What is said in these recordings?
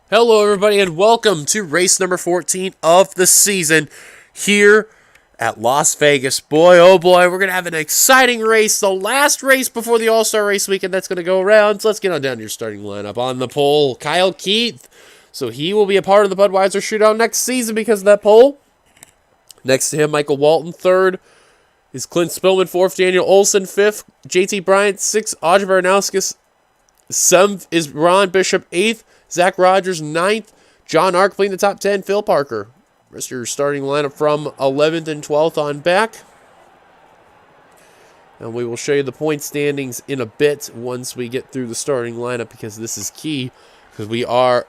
Hello, everybody, and welcome to race number 14 of the season here at Las Vegas. Boy, oh boy, we're going to have an exciting race, the last race before the All-Star race weekend that's going to go around. So let's get on down to your starting lineup. On the pole, Kyle Keith. So he will be a part of the Budweiser Shootout next season because of that pole. Next to him, Michael Walton, third. Is Clint Spillman, fourth. Daniel Olson, fifth. JT Bryant, sixth. Audrey Varnauskas, seventh. Is Ron Bishop, eighth. Zach Rogers, 9th. John Ark playing the top 10. Phil Parker. Rest of your starting lineup from 11th and 12th on back. And we will show you the point standings in a bit once we get through the starting lineup, because this is key. Because we are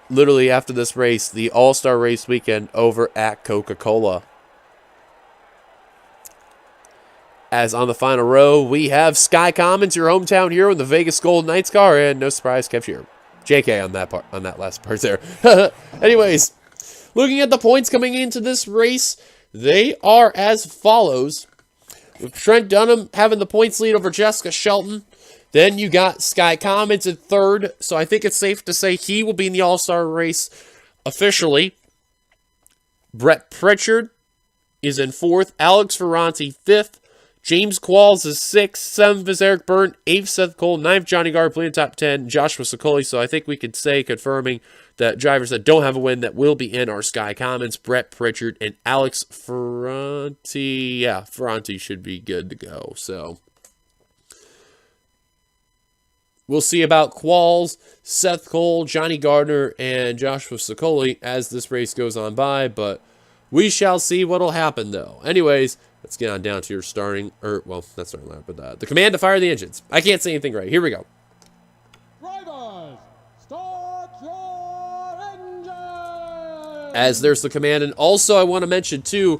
literally, after this race, the All-Star race weekend over at Coca-Cola. As on the final row, we have Sky Commons, your hometown hero in the Vegas Golden Knights car. And no surprise, Kev Shearer. JK on that part, on that last part there. Anyways, looking at the points coming into this race, they are as follows. With Trent Dunham having the points lead over Jessica Shelton. Then you got Sky Commons in third. So I think it's safe to say he will be in the All-Star race officially. Brett Pritchard is in fourth. Alex Ferranti, fifth. James Qualls is 6th, 7th is Eric Byrne, 8th Seth Cole, 9th Johnny Garb, playing top 10, Joshua Sokoli. So I think we could say, confirming, that drivers that don't have a win that will be in are Sky Commons, Brett Pritchard, and Alex Ferranti. Yeah, Ferranti should be good to go. So we'll see about Qualls, Seth Cole, Johnny Gardner, and Joshua Sokoli as this race goes on by, but we shall see what'll happen, though. Anyways, let's get on down to your starting, well, not starting lineup, but the command to fire the engines. I can't say anything right. Here we go. Drivers, start your engine! As there's the command, and also I want to mention, too,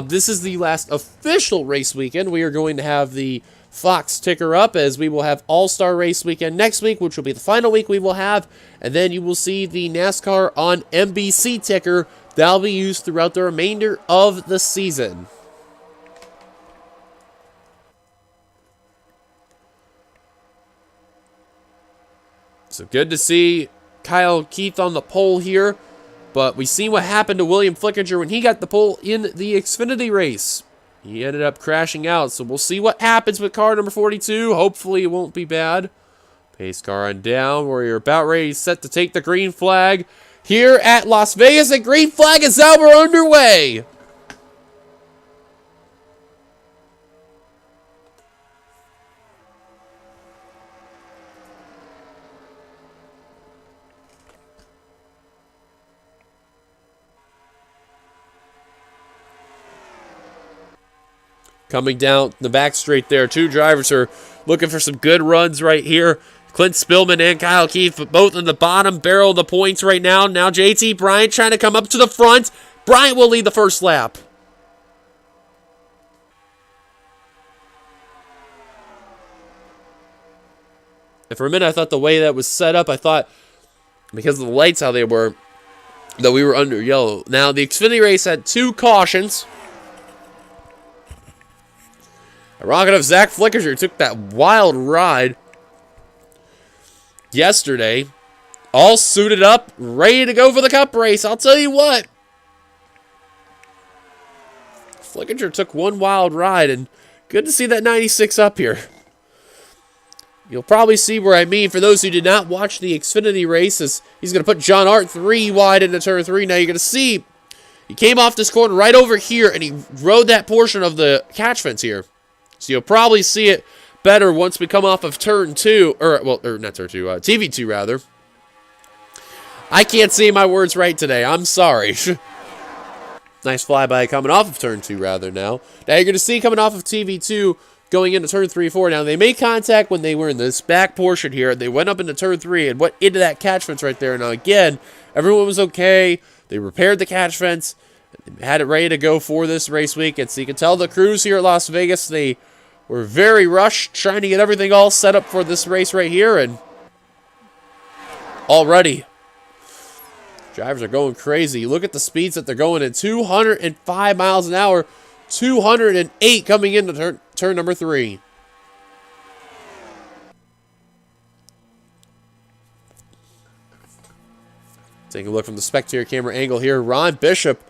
this is the last official race weekend. We are going to have the Fox ticker up, as we will have All-Star Race Weekend next week, which will be the final week we will have, and then you will see the NASCAR on NBC ticker. That'll be used throughout the remainder of the season. So good to see Kyle Keith on the pole here. But we see what happened to William Flickinger when he got the pole in the Xfinity race. He ended up crashing out. So we'll see what happens with car number 42. Hopefully it won't be bad. Pace car on down. We're about ready, set to take the green flag here at Las Vegas. The green flag is out. We're underway. Coming down the back straight there. Two drivers are looking for some good runs right here. Clint Spillman and Kyle Keith, both in the bottom barrel of the points right now. Now JT Bryant trying to come up to the front. Bryant will lead the first lap. And for a minute, I thought the way that was set up, I thought, because of the lights how they were, that we were under yellow. Now, the Xfinity race had two cautions. A rocket of Zach Flickinger took that wild ride yesterday, all suited up, ready to go for the Cup race. I'll tell you what, Flickinger took one wild ride, and good to see that 96 up here. You'll probably see where I mean. For those who did not watch the Xfinity race, as he's going to put John Hart 3 wide into turn 3. Now you're going to see he came off this corner right over here, and he rode that portion of the catch fence here. So you'll probably see it better once we come off of turn 2, or not turn 2, TV2 rather. I can't say my words right today. I'm sorry. Nice flyby coming off of turn 2 rather now. Now you're going to see coming off of TV2 going into turn 3, 4. Now they made contact when they were in this back portion here. They went up into turn 3 and went into that catch fence right there. Now again, everyone was okay. They repaired the catch fence. They had it ready to go for this race week. And so you can tell the crews here at Las Vegas, they were very rushed, trying to get everything all set up for this race right here, and already drivers are going crazy. Look at the speeds that they're going at. 205 miles an hour, 208 coming into turn number 3. Take a look from the spectator camera angle here. Ron Bishop,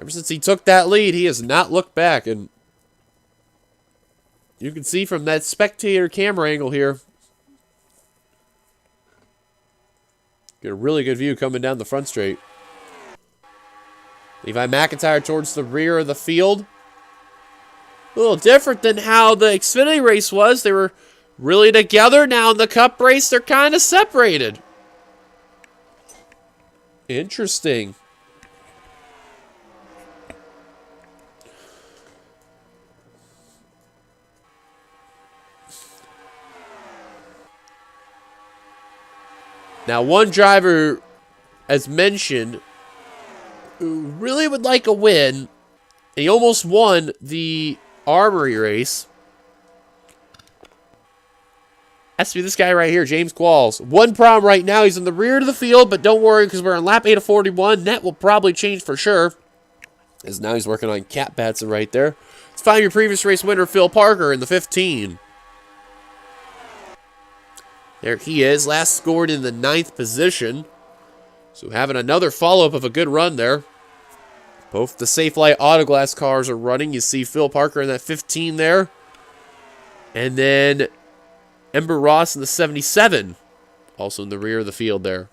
ever since he took that lead, he has not looked back. And you can see from that spectator camera angle here, get a really good view coming down the front straight. Levi McIntyre towards the rear of the field. A little different than how the Xfinity race was. They were really together. Now in the Cup race, they're kind of separated. Interesting. Now, one driver, as mentioned, who really would like a win. He almost won the Armory race. Has to be this guy right here, James Qualls. One problem right now, he's in the rear of the field, but don't worry because we're on lap 8 of 41. That will probably change for sure. As now he's working on Cat Batson right there. Let's find your previous race winner, Phil Parker, in the 15. There he is, last scored in the 9th position. So having another follow-up of a good run there. Both the Safelite Autoglass cars are running. You see Phil Parker in that 15 there. And then Ember Ross in the 77. Also in the rear of the field there.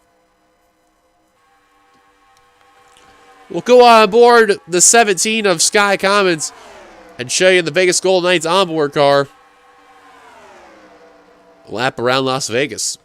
We'll go on board the 17 of Sky Commons and show you the Vegas Golden Knights onboard car. Lap around Las Vegas.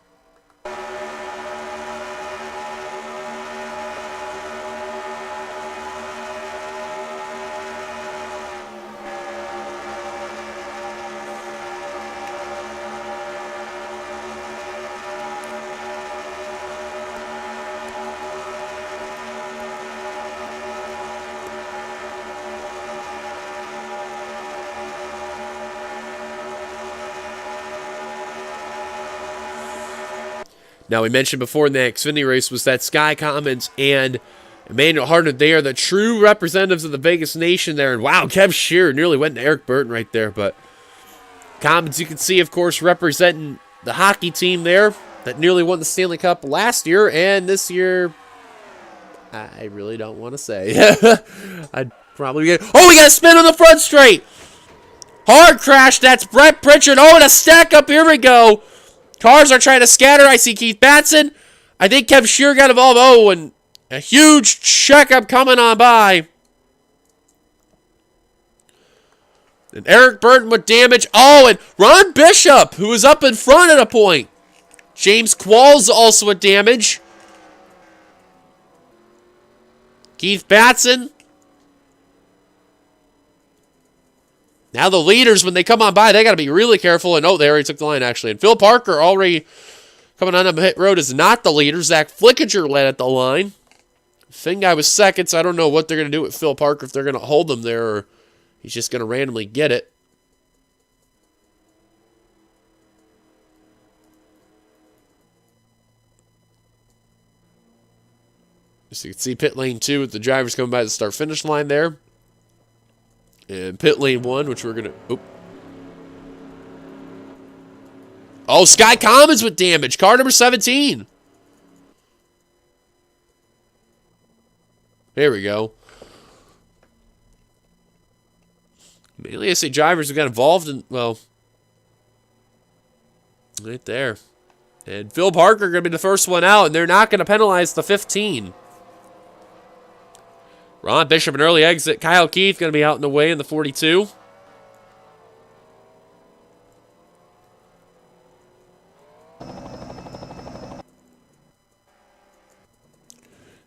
Now, we mentioned before in the Xfinity race was that Sky Commons and Emmanuel Harden, they are the true representatives of the Vegas Nation there. And wow, Kev Shearer nearly went to Eric Burton right there. But Commons, you can see, of course, representing the hockey team there that nearly won the Stanley Cup last year. And this year, I really don't want to say. I'd probably get... Oh, we got a spin on the front straight. Hard crash. That's Brett Pritchard. Oh, and a stack up. Here we go. Cars are trying to scatter. I see Keith Batson. I think Kev Shearer got involved. Oh, and a huge checkup coming on by. And Eric Burton with damage. Oh, and Ron Bishop, who was up in front at a point. James Qualls also with damage. Keith Batson. Now the leaders, when they come on by, they got to be really careful. And oh, they already took the line, actually. And Phil Parker already coming on the pit road is not the leader. Zach Flickinger led at the line. Finn guy was second, so I don't know what they're going to do with Phil Parker, if they're going to hold him there or he's just going to randomly get it. So you can see pit lane 2 with the drivers coming by the start-finish line there. And pit lane 1, which we're going to... Oh, Sky Commons with damage. Car number 17. There we go. Mainly I say drivers who got involved in... Well... Right there. And Phil Parker going to be the first one out, and they're not going to penalize the 15. Ron Bishop, an early exit. Kyle Keith going to be out in the way in the 42.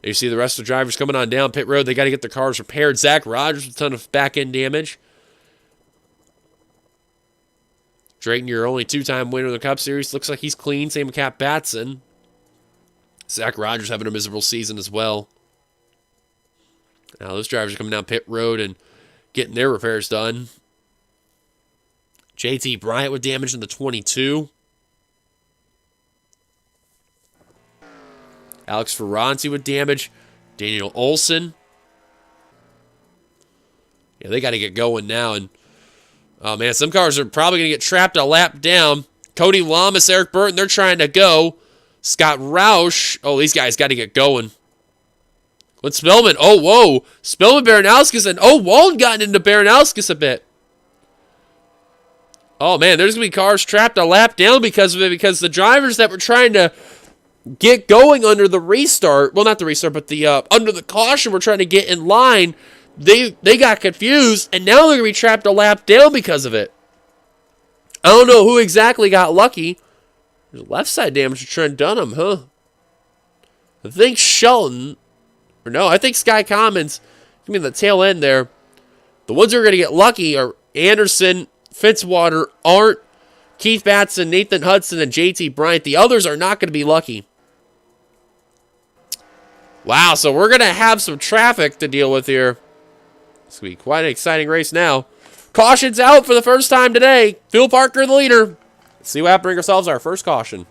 You see the rest of the drivers coming on down pit road. They got to get their cars repaired. Zach Rogers with a ton of back-end damage. Drayton, your only two-time winner of the Cup Series. Looks like he's clean. Same with Cat Batson. Zach Rogers having a miserable season as well. Now those drivers are coming down pit road and getting their repairs done. JT Bryant with damage in the 22. Alex Ferranti with damage. Daniel Olson. Yeah, they got to get going now. And oh, man, some cars are probably going to get trapped a lap down. Cody Lamas, Eric Burton, they're trying to go. Scott Roush. Oh, these guys got to get going. With Spillman. Oh, whoa. Spillman, Baranowskis, and oh, Walton gotten into Baranowskis a bit. Oh, man, there's going to be cars trapped a lap down because of it, because the drivers that were trying to get going under the restart, well, not the restart, but the under the caution were trying to get in line, they got confused, and now they're going to be trapped a lap down because of it. I don't know who exactly got lucky. There's left side damage to Trent Dunham, huh? I think Shelton, or no, I think Sky Commons, I mean the tail end there. The ones who are going to get lucky are Anderson, Fitzwater, Art, Keith Batson, Nathan Hudson, and JT Bryant. The others are not going to be lucky. Wow, so we're going to have some traffic to deal with here. It's going to be quite an exciting race now. Caution's out for the first time today. Phil Parker, the leader. Let's see what happens. Bring ourselves our first caution.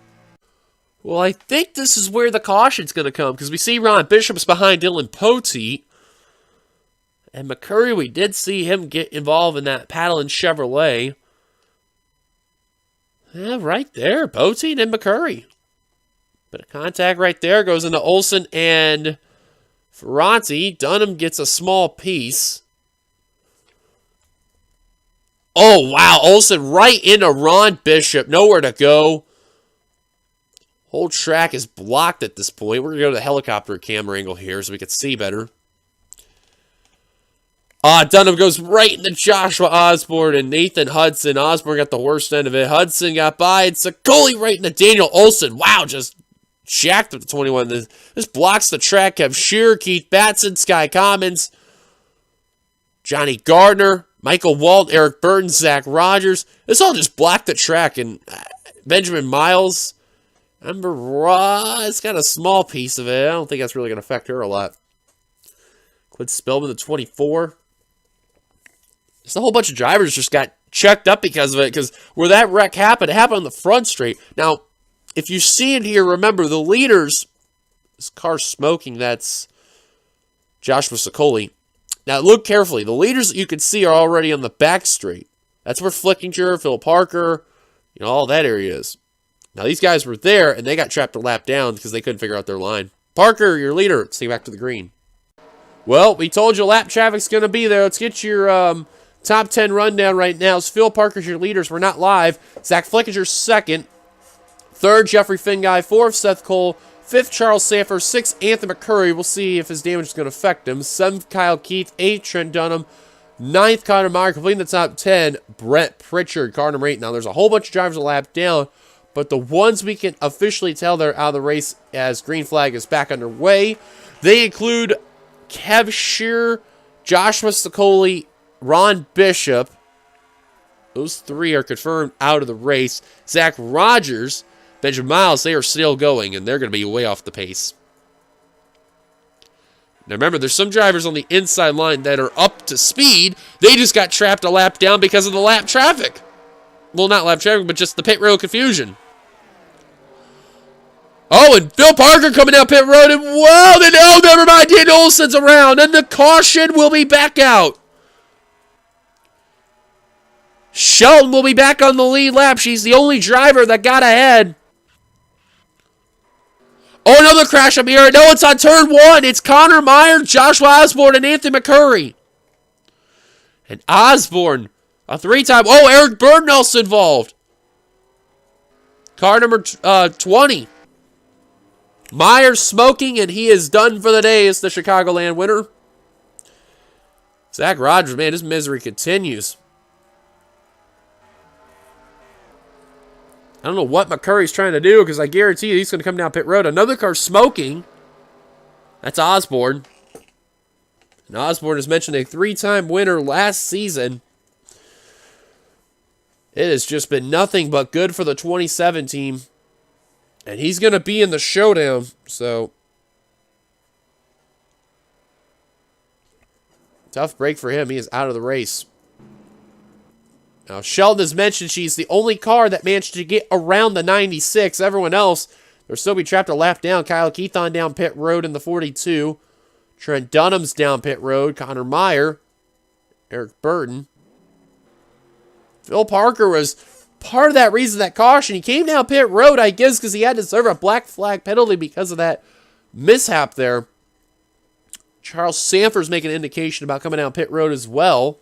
Well, I think this is where the caution's going to come, because we see Ron Bishop's behind Dylan Poteet. And McCurry, we did see him get involved in that Paddle and Chevrolet. Yeah, right there, Poteet and McCurry. Bit of contact right there. Goes into Olsen and Ferranti. Dunham gets a small piece. Oh, wow. Olsen right into Ron Bishop. Nowhere to go. Whole track is blocked at this point. We're going to go to the helicopter camera angle here so we can see better. Dunham goes right into Joshua Osborne and Nathan Hudson. Osborne got the worst end of it. Hudson got by. And Sicoli right into Daniel Olsen. Wow, just jacked up the 21. This blocks the track. Kev Shearer, Keith Batson, Sky Commons, Johnny Gardner, Michael Walt, Eric Burton, Zach Rogers. This all just blocked the track. And Benjamin Miles, Amber Ross got a small piece of it. I don't think that's really going to affect her a lot. Clint Spillman, the 24. Just a whole bunch of drivers just got checked up because of it, because where that wreck happened, it happened on the front straight. Now, if you see it here, remember, the leaders, this car's smoking, that's Joshua Sicoli. Now, look carefully. The leaders that you can see are already on the back straight. That's where Flickinger, Phil Parker, all that area is. Now, these guys were there, and they got trapped a lap down because they couldn't figure out their line. Parker, your leader, let's take back to the green. Well, we told you lap traffic's going to be there. Let's get your top 10 rundown right now. It's Phil Parker's your leaders. We're not live. Zach Flickinger, second. Third, Jeffrey Finguy. Fourth, Seth Cole. Fifth, Charles Sanford. Sixth, Anthony McCurry. We'll see if his damage is going to affect him. Seventh, Kyle Keith. Eighth, Trent Dunham. Ninth, Connor Meyer. Completing the top 10, Brett Pritchard. Car number 8. Now, there's a whole bunch of drivers a lap down, but the ones we can officially tell they're out of the race as green flag is back underway, they include Kev Shearer, Joshua Sicoli, Ron Bishop. Those three are confirmed out of the race. Zach Rogers, Benjamin Miles, they are still going, and they're going to be way off the pace. Now remember, there's some drivers on the inside line that are up to speed. They just got trapped a lap down because of the lap traffic. Well, not lap traffic, but just the pit road confusion. Oh, and Phil Parker coming down pit road, and whoa, then, oh, never mind, Dan Olsen's around, and the caution will be back out. Shelton will be back on the lead lap. She's the only driver that got ahead. Oh, another crash up here. No, it's on turn 1. It's Connor Meyer, Joshua Osborne, and Anthony McCurry. And Osborne, a 3-time. Oh, Eric Burton also involved. Car number 20. Myers smoking, and he is done for the day as the Chicagoland winner. Zach Rogers, man, his misery continues. I don't know what McCurry's trying to do, because I guarantee you he's going to come down pit road. Another car smoking. That's Osborne. And Osborne has mentioned a 3-time winner last season. It has just been nothing but good for the 27 team. And he's going to be in the showdown, so tough break for him. He is out of the race. Now, Sheldon has mentioned she's the only car that managed to get around the 96. Everyone else, they'll still be trapped a lap down. Kyle Keith on down pit road in the 42. Trent Dunham's down pit road. Connor Meyer. Eric Burton. Phil Parker was part of that reason, that caution. He came down pit road, I guess, because he had to serve a black flag penalty because of that mishap there. Charles Sanford's making an indication about coming down pit road as well.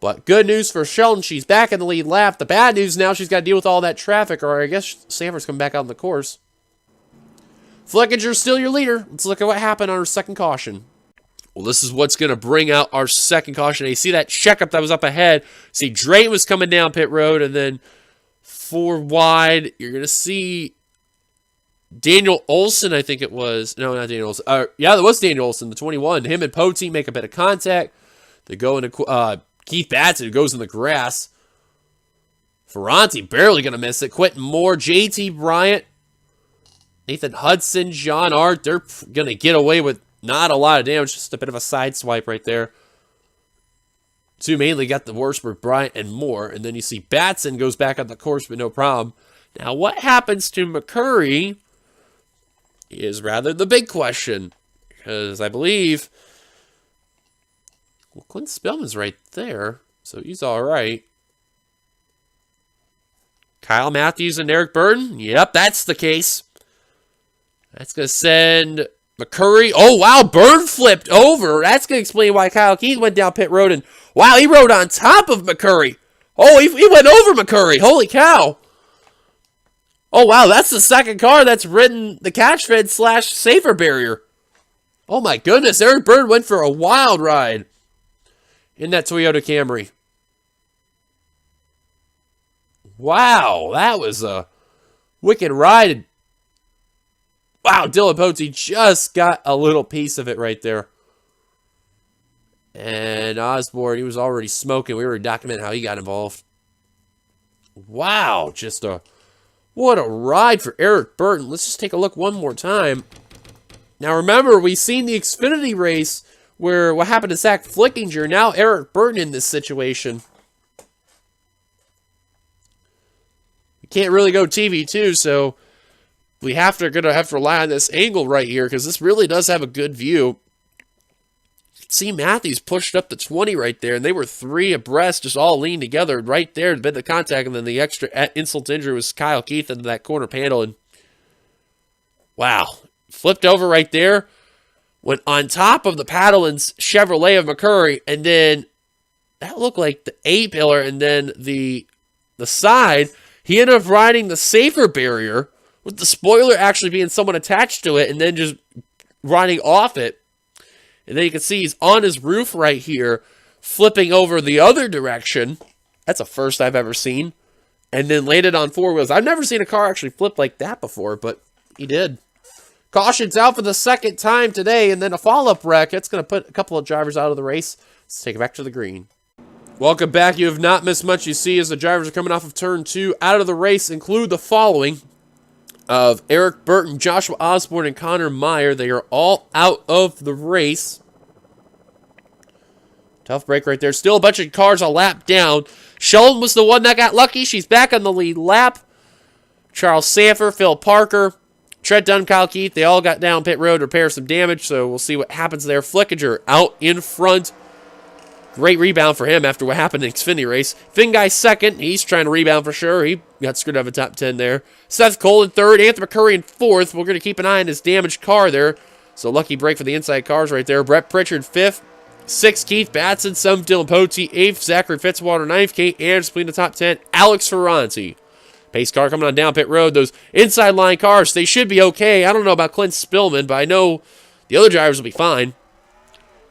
But good news for Sheldon. She's back in the lead lap. The bad news now, she's got to deal with all that traffic, or I guess Sanford's coming back out on the course. Flickinger's still your leader. Let's look at what happened on her second caution. Well, this is what's going to bring out our second caution. You see that checkup that was up ahead. See, Drayton was coming down pit road, and then 4 wide. You're going to see Daniel Olson, I think it was. No, not Daniel Olson. Yeah, that was Daniel Olson, the 21. Him and Pote make a bit of contact. They go into Keith Batson, who goes in the grass. Ferranti barely going to miss it. Quentin Moore, JT Bryant, Nathan Hudson, John Art. They're going to get away with not a lot of damage. Just a bit of a side swipe right there. 2 mainly got the worst for Bryant and Moore. And then you see Batson goes back on the course, but no problem. Now, what happens to McCurry is rather the big question. Because I believe, well, Clint Spillman's right there, so he's all right. Kyle Matthews and Eric Burton? Yep, that's the case. That's going to send McCurry. Oh, wow, Burton flipped over. That's going to explain why Kyle Keith went down pit road. And, wow, he rode on top of McCurry. Oh, he went over McCurry. Holy cow. Oh, wow, that's the second car that's ridden the catch fed / safer barrier. Oh, my goodness. Eric Burton went for a wild ride in that Toyota Camry. Wow, that was a wicked ride. Wow, Dylan Pote just got a little piece of it right there. And Osborne, he was already smoking. We were documenting how he got involved. Wow, what a ride for Eric Burton. Let's just take a look one more time. Now remember, we've seen the Xfinity race where what happened to Zach Flickinger. Now Eric Burton in this situation. We can't really go TV2, so we gonna have to rely on this angle right here because this really does have a good view. You can see Matthews pushed up to 20 right there, and they were 3 abreast, just all leaned together right there to bend the contact, and then the extra insult to injury was Kyle Keith into that corner panel, and wow, flipped over right there, went on top of the Paddleton's Chevrolet of McCurry, and then that looked like the A-pillar, and then the side, he ended up riding the safer barrier, with the spoiler actually being somewhat attached to it, and then just riding off it. And then you can see he's on his roof right here, flipping over the other direction. That's a first I've ever seen. And then landed on 4 wheels. I've never seen a car actually flip like that before, but he did. Caution's out for the second time today, and then a follow-up wreck. It's going to put a couple of drivers out of the race. Let's take it back to the green. Welcome back. You have not missed much. You see as the drivers are coming off of turn 2 out of the race include the following of Eric Burton, Joshua Osborne, and Connor Meyer. They are all out of the race. Tough break right there. Still a bunch of cars a lap down. Sheldon was the one that got lucky. She's back on the lead lap. Charles Sanford, Phil Parker, Trent Dunn, Kyle Keith, they all got down pit road to repair some damage, so we'll see what happens there. Flickinger out in front. Great rebound for him after what happened in the Xfinity race. Finn Guy second. He's trying to rebound for sure. He got screwed out of the top 10 there. Seth Cole in third. Anthony McCurry in fourth. We're going to keep an eye on his damaged car there. So lucky break for the inside cars right there. Brett Pritchard fifth. 6th, Keith Batson. 7th, Dylan Pote. 8th, Zachary Fitzwater. 9th, Kate Anderson between the top 10. Alex Ferranti. Pace car coming on down pit road. Those inside line cars, they should be okay. I don't know about Clint Spillman, but I know the other drivers will be fine.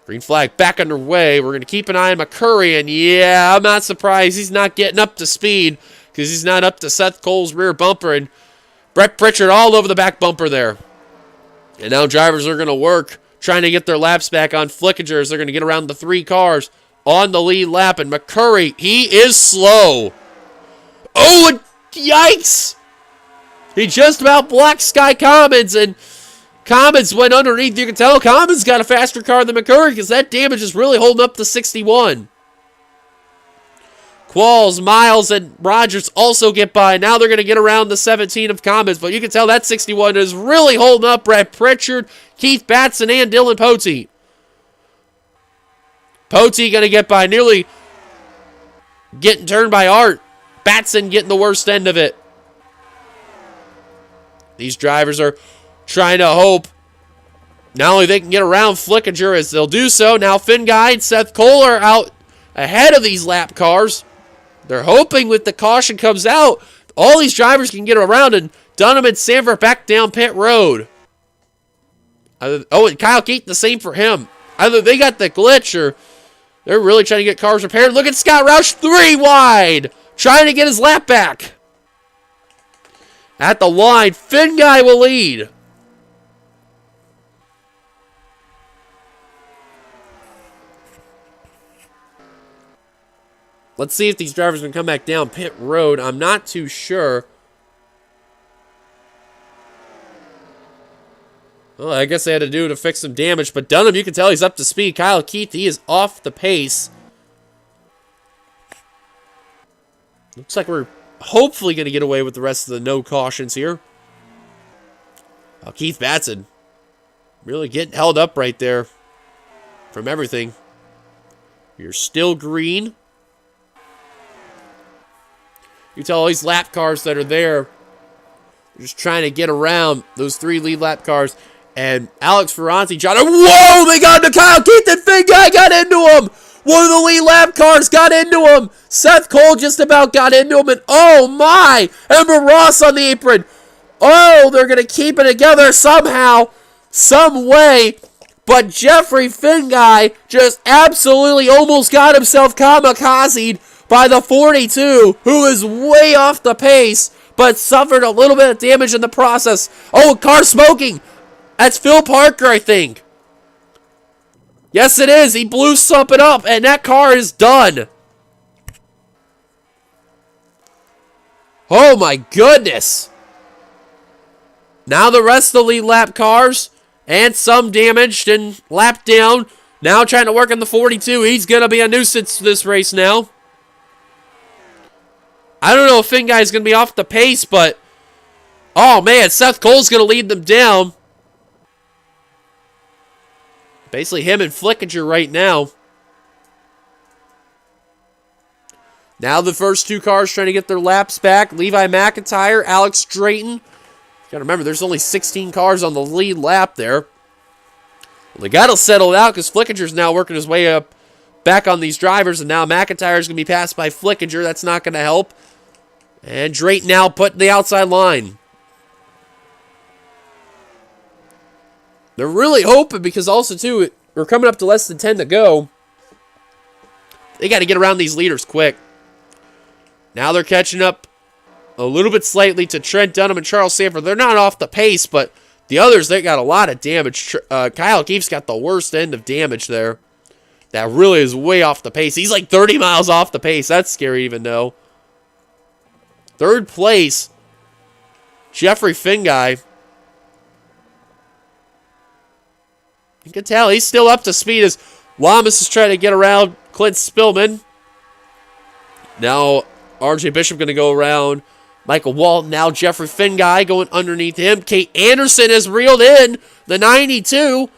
Green flag back underway. We're going to keep an eye on McCurry, and yeah, I'm not surprised he's not getting up to speed because he's not up to Seth Cole's rear bumper, and Brett Pritchard all over the back bumper there. And now drivers are going to work trying to get their laps back on Flickingers. They're going to get around the 3 cars on the lead lap, and McCurry, he is slow. Oh, and yikes! He just about blocked Sky Commons, and Commons went underneath. You can tell Commons got a faster car than McCurry because that damage is really holding up to 61. Qualls, Miles, and Rogers also get by. Now they're going to get around the 17 of Commons, but you can tell that 61 is really holding up Brett Pritchard, Keith Batson, and Dylan Pote. Pote going to get by, nearly getting turned by Art. Batson getting the worst end of it. These drivers are trying to hope not only they can get around Flickinger as they'll do so. Now Finn Guy and Seth Cole are out ahead of these lap cars. They're hoping with the caution comes out, all these drivers can get around and Dunham and Sanford back down pit road. Oh, and Kyle Keith, the same for him. Either they got the glitch or they're really trying to get cars repaired. Look at Scott Roush, 3 wide, trying to get his lap back. At the line, Finn Guy will lead. Let's see if these drivers can come back down pit road. I'm not too sure. Well, I guess they had to do to fix some damage. But Dunham, you can tell he's up to speed. Kyle Keith, he is off the pace. Looks like we're hopefully going to get away with the rest of the no cautions here. Oh, Keith Batson really getting held up right there from everything. You're still green. You tell all these lap cars that are there, just trying to get around those 3 lead lap cars. And Alex Ferranti, whoa, they got into Kyle Keith and Finn Guy got into him. One of the lead lap cars got into him. Seth Cole just about got into him. And oh my, Ember Ross on the apron. Oh, they're going to keep it together somehow, some way. But Jeffrey Finn Guy just absolutely almost got himself kamikazed by the 42, who is way off the pace, but suffered a little bit of damage in the process. Oh, car smoking. That's Phil Parker, I think. Yes, it is. He blew something up, and that car is done. Oh, my goodness. Now the rest of the lead lap cars, and some damaged and lapped down. Now trying to work on the 42. He's going to be a nuisance this race now. I don't know if Finn Guy's going to be off the pace, but oh, man, Seth Cole's going to lead them down. Basically him and Flickinger right now. Now the first 2 cars trying to get their laps back. Levi McIntyre, Alex Drayton. You got to remember, there's only 16 cars on the lead lap there. Well, they got to settle it out because Flickinger's now working his way up back on these drivers, and now McIntyre's going to be passed by Flickinger. That's not going to help. And Drayton now put the outside line. They're really hoping because also, too, we're coming up to less than 10 to go. They got to get around these leaders quick. Now they're catching up a little bit slightly to Trent Dunham and Charles Sanford. They're not off the pace, but the others, they got a lot of damage. Kyle Keefe's got the worst end of damage there. That really is way off the pace. He's like 30 miles off the pace. That's scary to even know. 3rd place, Jeffrey Finn Guy. You can tell he's still up to speed as Lamas is trying to get around Clint Spillman. Now RJ Bishop going to go around Michael Walton. Now Jeffrey Finn Guy going underneath him. Kate Anderson has reeled in the 92.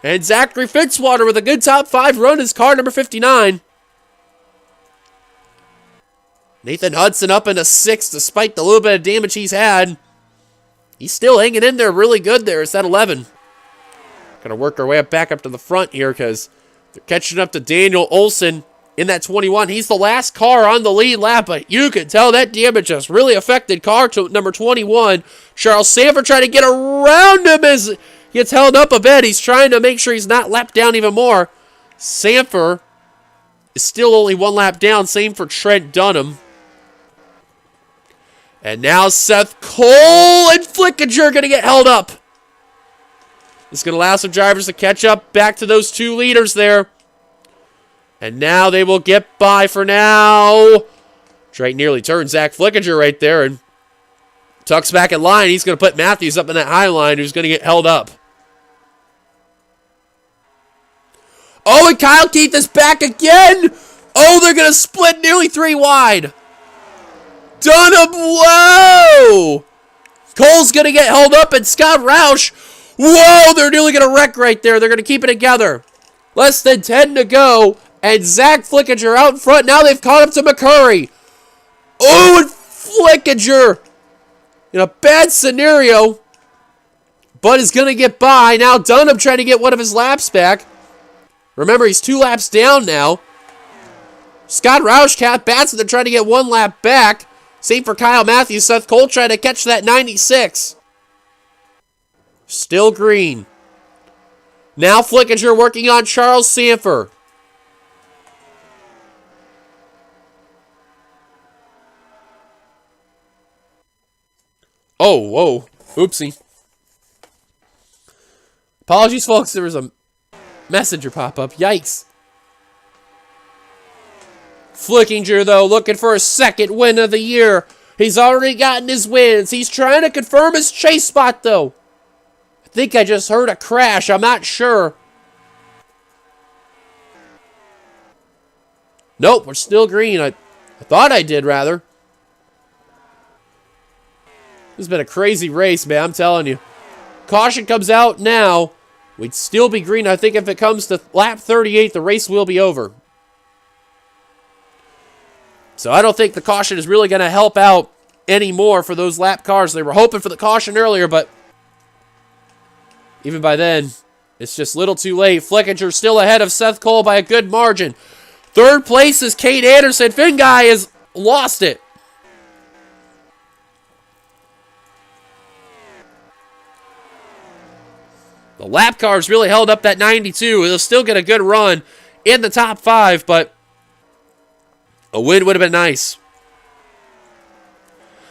And Zachary Fitzwater with a good top 5 run is car number 59. Nathan Hudson up into 6th despite the little bit of damage he's had. He's still hanging in there really good there. It's at 11. Gonna work our way up back up to the front here because they're catching up to Daniel Olson in that 21. He's the last car on the lead lap, but you can tell that damage has really affected car to number 21. Charles Sanford trying to get around him as he gets held up a bit. He's trying to make sure he's not lapped down even more. Sanford is still only 1 lap down. Same for Trent Dunham. And now Seth Cole and Flickinger going to get held up. This is going to allow some drivers to catch up back to those 2 leaders there. And now they will get by for now. Drake nearly turns Zach Flickinger right there and tucks back in line. He's going to put Matthews up in that high line, who's going to get held up. Oh, and Kyle Keith is back again. Oh, they're going to split nearly 3 wide. Dunham, whoa! Cole's going to get held up, and Scott Roush, whoa, they're nearly going to wreck right there. They're going to keep it together. Less than 10 to go, and Zach Flickinger out in front. Now they've caught up to McCurry. Oh, and Flickinger in a bad scenario, but is going to get by. Now Dunham trying to get one of his laps back. Remember, he's 2 laps down now. Scott Roush, Cat Batson, they're trying to get 1 lap back. Same for Kyle Matthews. Seth Cole trying to catch that 96. Still green. Now Flickinger working on Charles Sanford. Oh, whoa. Oopsie. Apologies, folks. There was a messenger pop-up. Yikes. Flickinger, though, looking for a 2nd win of the year. He's already gotten his wins. He's trying to confirm his chase spot, though. I think I just heard a crash. I'm not sure. Nope, we're still green. I thought I did, rather. This has been a crazy race, man. I'm telling you. Caution comes out now. We'd still be green. I think if it comes to lap 38, the race will be over. So I don't think the caution is really going to help out anymore for those lap cars. They were hoping for the caution earlier, but even by then, it's just a little too late. Flickinger still ahead of Seth Cole by a good margin. 3rd place is Kate Anderson. Finn Guy has lost it. The lap cars really held up that 92. They'll still get a good run in the top 5, but a win would have been nice.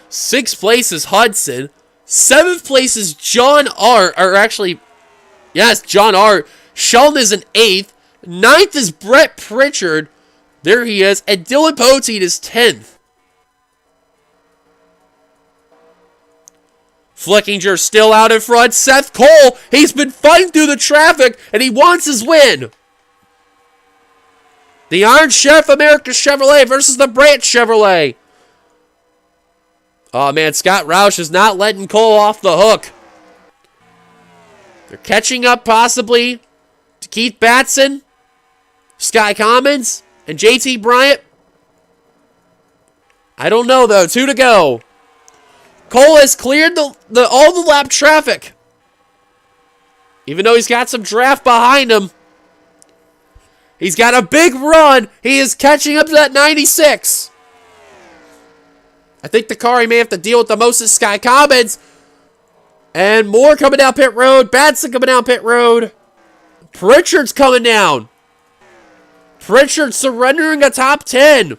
6th place is Hudson. 7th place is John Art. Or actually, yes, John Art. Sheldon is in 8th. 9th is Brett Pritchard. There he is. And Dylan Poteet is 10th. Flickinger still out in front. Seth Cole, he's been fighting through the traffic, and he wants his win. The Iron Chef America Chevrolet versus the Brandt Chevrolet. Oh, man, Scott Roush is not letting Cole off the hook. They're catching up possibly to Keith Batson, Sky Commons, and JT Bryant. I don't know, though. 2 to go. Cole has cleared all the lap traffic. Even though he's got some draft behind him. He's got a big run. He is catching up to that 96. I think the car he may have to deal with the most is Sky Commons. And more coming down pit road. Batson coming down pit road. Pritchard's coming down. Pritchard surrendering a top 10.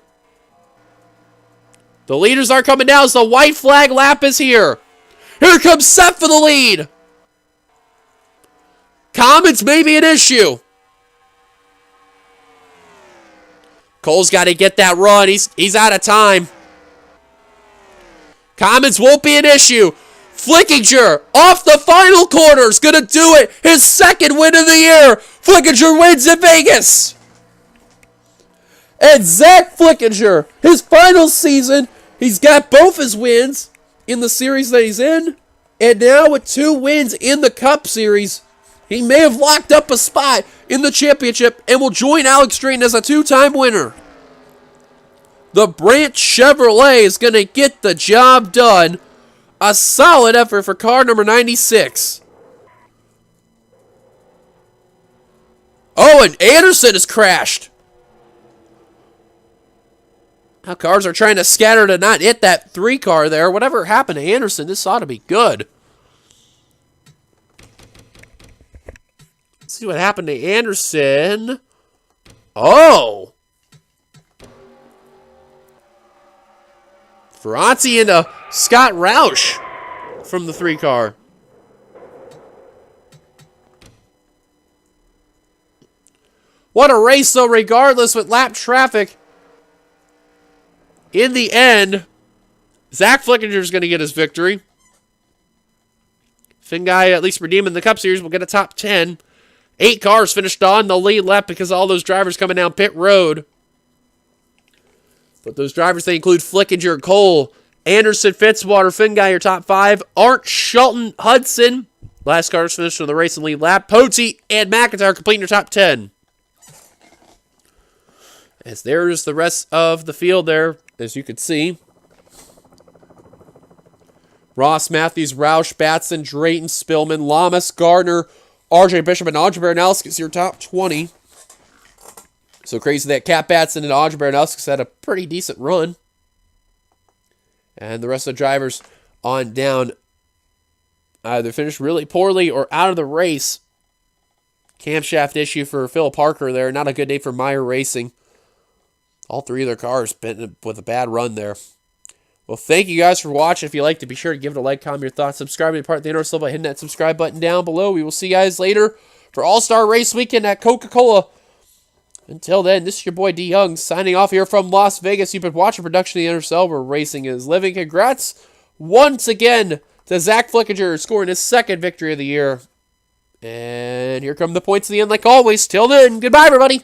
The leaders are coming down as the white flag lap is here. Here comes Seth for the lead. Commons may be an issue. Cole's got to get that run. He's out of time. Commons won't be an issue. Flickinger off the final corner is going to do it. His 2nd win of the year. Flickinger wins in Vegas. And Zach Flickinger, his final season, he's got both his wins in the series that he's in. And now with 2 wins in the Cup Series, he may have locked up a spot in the championship and will join Alex Drayton as a 2-time winner. The Brandt Chevrolet is going to get the job done. A solid effort for car number 96. Oh, and Anderson has crashed. Now cars are trying to scatter to not hit that 3 car there. Whatever happened to Anderson, this ought to be good. Let's see what happened to Anderson. Oh! Ferranti into Scott Roush from the 3 car. What a race, though, regardless with lap traffic. In the end, Zach Flickinger is going to get his victory. Finn Guy, at least redeeming the Cup Series, will get a top 10. 8 cars finished on the lead lap because all those drivers coming down pit road. But those drivers, they include Flickinger, Cole, Anderson, Fitzwater, Finn Guy, your top 5. Arndt, Shelton, Hudson. Last cars finished on the race and lead lap. Poteet and McIntyre completing your top 10. As there's the rest of the field there, as you can see. Ross, Matthews, Roush, Batson, Drayton, Spillman, Lamas, Gardner, RJ Bishop, and Audrey Baranowski is your top 20. So crazy that Cat Batson and Audrey Baranowski had a pretty decent run. And the rest of the drivers on down either finished really poorly or out of the race. Camshaft issue for Phil Parker there. Not a good day for Meyer Racing. All three of their cars bent with a bad run there. Well, thank you guys for watching. If you liked it, be sure to give it a like, comment your thoughts, subscribe to be part of the NRSL by hitting that subscribe button down below. We will see you guys later for All-Star Race Weekend at Coca-Cola. Until then, this is your boy D. Young signing off here from Las Vegas. You've been watching production of the NRSL where racing is living. Congrats once again to Zach Flickinger scoring his second victory of the year. And here come the points at the end like always. Till then, goodbye everybody.